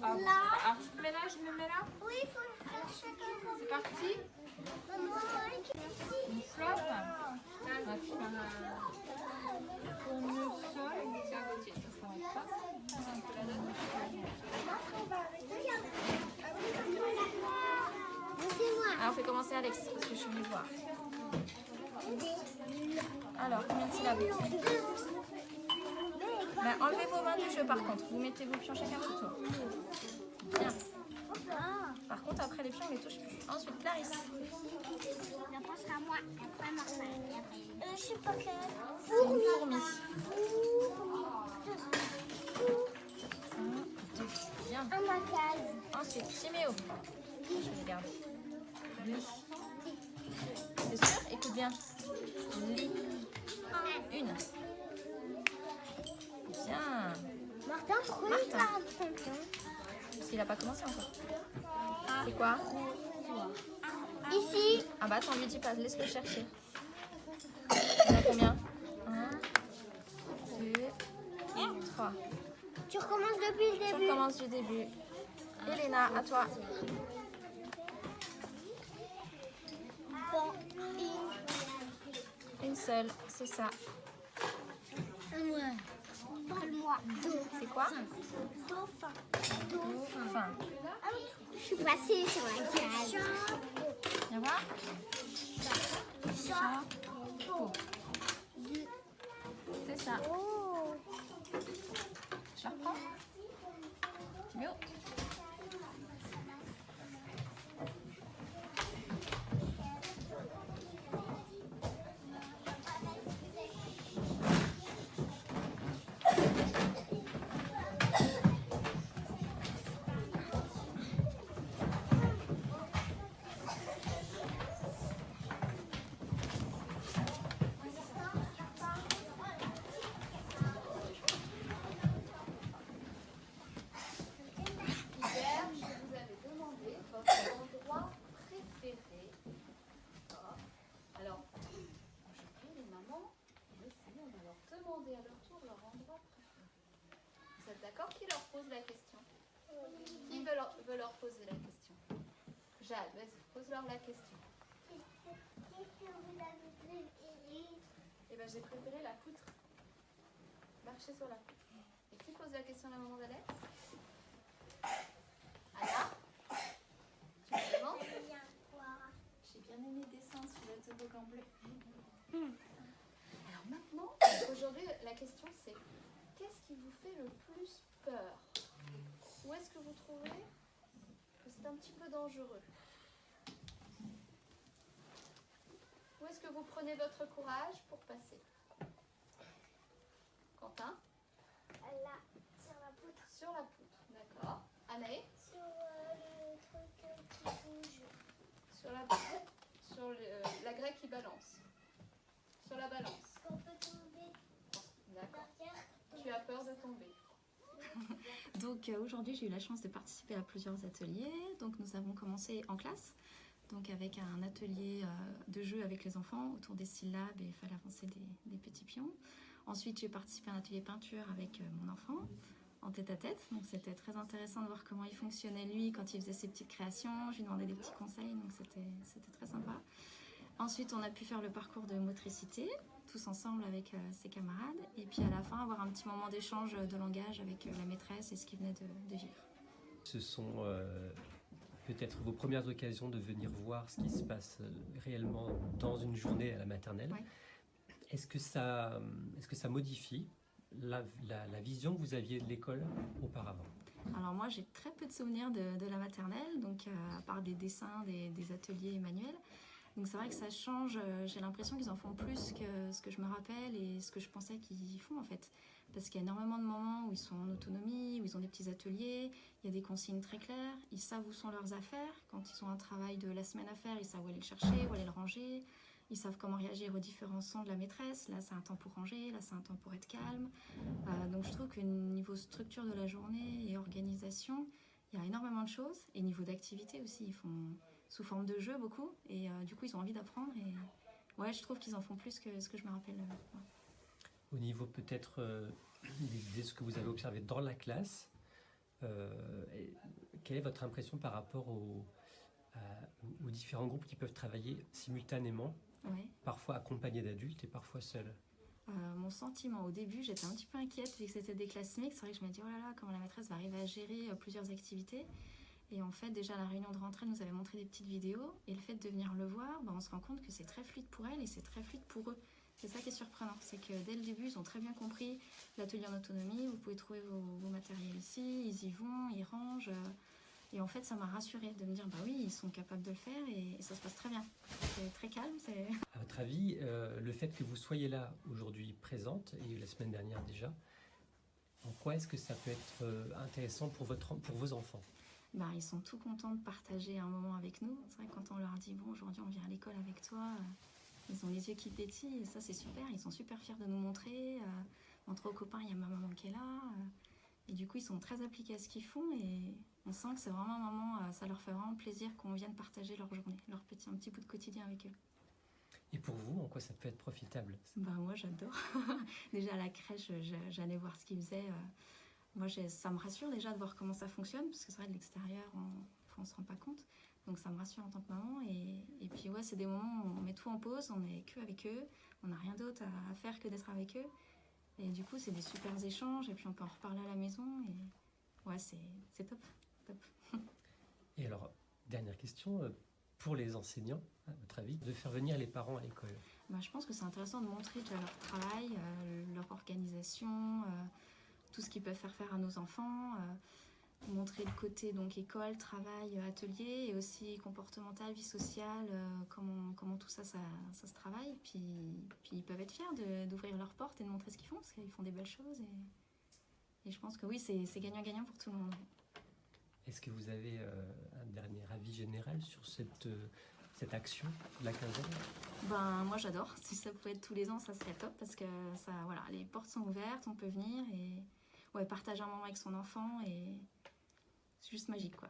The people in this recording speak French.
Ah, Là. ah, tu mets là, je me mets là. Oui, il faut le faire chacun comme C'est parti. maman. Une flotte. On va faire un tournesol. Tiens, Gauthier, ça s'arrête pas. Laissez-moi. Alors, on fait commencer Alex, parce que je suis venue voir. Alors, combien de syllabes? Ben, enlevez vos mains du jeu par contre. Vous mettez vos pions chacun votre tour. Bien. Par contre, après les pions, on les touche plus. Ensuite, Clarisse. La pense à moi. Après, Marcel. Je sais pas quelle. Fourmi. Bien. À ma case. Ensuite, Timéo. Je vais les garder. C'est sûr? Écoute bien. Lit. Une. Bien. Martin, pourquoi il Martin. parle champion? Parce qu'il n'a pas commencé encore. C'est quoi? Ici. Ah bah attends, lui dis pas, laisse-le chercher. Il y en a combien? 1, 2, 3. Tu recommences depuis le Tu début. recommences du début. Elena, à toi. Bon, Une seule, c'est ça. ouais. Parle-moi. C'est quoi? Dauphin. Dauphin. Je suis passée sur la case. Viens voir. Chapeau. C'est ça. Oh. Je la reprends. Timéo. Alors, je prie les mamans et les filles, on va leur demander à leur tour leur endroit préféré. Vous êtes d'accord? Qui leur pose la question? Qui veut leur poser la question? Jade, vas-y, pose-leur la question. Qu'est-ce que vous avez préféré? Eh bien, j'ai préféré la poutre. Marcher sur la poutre. Et qui pose la question à la maman d'Alex? Anna? Tu me demandes? J'ai bien aimé descendre sur le toboggan bleu. Alors maintenant, aujourd'hui, la question c'est qu'est-ce qui vous fait le plus peur? Où est-ce que vous trouvez que c'est un petit peu dangereux? Où est-ce que vous prenez votre courage pour passer? Quentin? Là, sur la poutre. Sur la poutre, d'accord. Anaë? Sur le truc qui bouge. Sur la grecque qui balance. Sur la balance. Qu'on peut tomber D'accord. derrière. Tu as peur de tomber. Donc aujourd'hui, j'ai eu la chance de participer à plusieurs ateliers. Donc nous avons commencé en classe, donc avec un atelier de jeu avec les enfants autour des syllabes et il fallait avancer des petits pions. Ensuite, j'ai participé à un atelier peinture avec mon enfant en tête-à-tête. Donc c'était très intéressant de voir comment il fonctionnait lui quand il faisait ses petites créations. Je lui demandais des petits conseils, donc c'était très sympa. Ensuite, on a pu faire le parcours de motricité, tous ensemble avec ses camarades. Et puis à la fin, avoir un petit moment d'échange de langage avec la maîtresse et ce qu'il venait de vivre. Ce sont peut-être vos premières occasions de venir voir ce qui se passe réellement dans une journée à la maternelle. Ouais. Est-ce que ça modifie la vision que vous aviez de l'école auparavant? Alors moi, j'ai très peu de souvenirs de la maternelle, donc à part des dessins, des ateliers manuels. Donc c'est vrai que ça change, j'ai l'impression qu'ils en font plus que ce que je me rappelle et ce que je pensais qu'ils font en fait. Parce qu'il y a énormément de moments où ils sont en autonomie, où ils ont des petits ateliers, il y a des consignes très claires, ils savent où sont leurs affaires. Quand ils ont un travail de la semaine à faire, ils savent où aller le chercher, où aller le ranger. Ils savent comment réagir aux différents sons de la maîtresse. Là, c'est un temps pour ranger, là, c'est un temps pour être calme. Donc je trouve que niveau structure de la journée et organisation, il y a énormément de choses. Et niveau d'activité aussi, ils font sous forme de jeu beaucoup. Et du coup, ils ont envie d'apprendre. Et ouais, je trouve qu'ils en font plus que ce que je me rappelle. Ouais. Au niveau peut-être de ce que vous avez observé dans la classe, Quelle est votre impression par rapport aux différents groupes qui peuvent travailler simultanément, Ouais. parfois accompagnés d'adultes et parfois seuls? Mon sentiment au début, j'étais un petit peu inquiète vu que c'était des classes mixtes. C'est vrai que je me dis oh là là, comment la maîtresse va arriver à gérer plusieurs activités. Et en fait, déjà à la réunion de rentrée, elle nous avait montré des petites vidéos. Et le fait de venir le voir, on se rend compte que c'est très fluide pour elle et c'est très fluide pour eux. C'est ça qui est surprenant, c'est que dès le début, ils ont très bien compris l'atelier en autonomie. Vous pouvez trouver vos matériels ici, ils y vont, ils rangent. Et en fait, ça m'a rassurée de me dire bah oui, ils sont capables de le faire et ça se passe très bien. C'est très calme. À votre avis, le fait que vous soyez là aujourd'hui présente, et la semaine dernière déjà, en quoi est-ce que ça peut être intéressant pour vos enfants? Bah, ils sont tout contents de partager un moment avec nous. C'est vrai que quand on leur dit bon, aujourd'hui on vient à l'école avec toi, ils ont les yeux qui pétillent et ça c'est super. Ils sont super fiers de nous montrer. Entre aux copains, il y a ma maman qui est là. Et du coup, ils sont très appliqués à ce qu'ils font et on sent que c'est vraiment un moment, ça leur fait vraiment plaisir qu'on vienne partager leur journée, un petit bout de quotidien avec eux. Et pour vous, en quoi ça peut être profitable? Bah, moi j'adore. Déjà à la crèche, j'allais voir ce qu'ils faisaient. Moi, ça me rassure déjà de voir comment ça fonctionne, parce que c'est vrai, de l'extérieur, on ne se rend pas compte. Donc ça me rassure en tant que maman. Et puis ouais, c'est des moments où on met tout en pause, on n'est que avec eux, on n'a rien d'autre à faire que d'être avec eux. Et du coup, c'est des super échanges, et puis on peut en reparler à la maison. Et ouais, c'est top, top. Et alors, dernière question, pour les enseignants, à votre avis, de faire venir les parents à l'école? Bah, je pense que c'est intéressant de montrer déjà leur travail, leur organisation, tout ce qu'ils peuvent faire à nos enfants, montrer le côté donc école, travail, atelier et aussi comportemental, vie sociale, comment tout ça se travaille. Puis ils peuvent être fiers d'ouvrir leurs portes et de montrer ce qu'ils font parce qu'ils font des belles choses et je pense que oui, c'est gagnant-gagnant pour tout le monde. Est-ce que vous avez un dernier avis général sur cette action de la quinzaine? Ben, moi j'adore, si ça pouvait être tous les ans ça serait top parce que ça, voilà, les portes sont ouvertes, on peut venir et ouais, partager un moment avec son enfant et c'est juste magique quoi.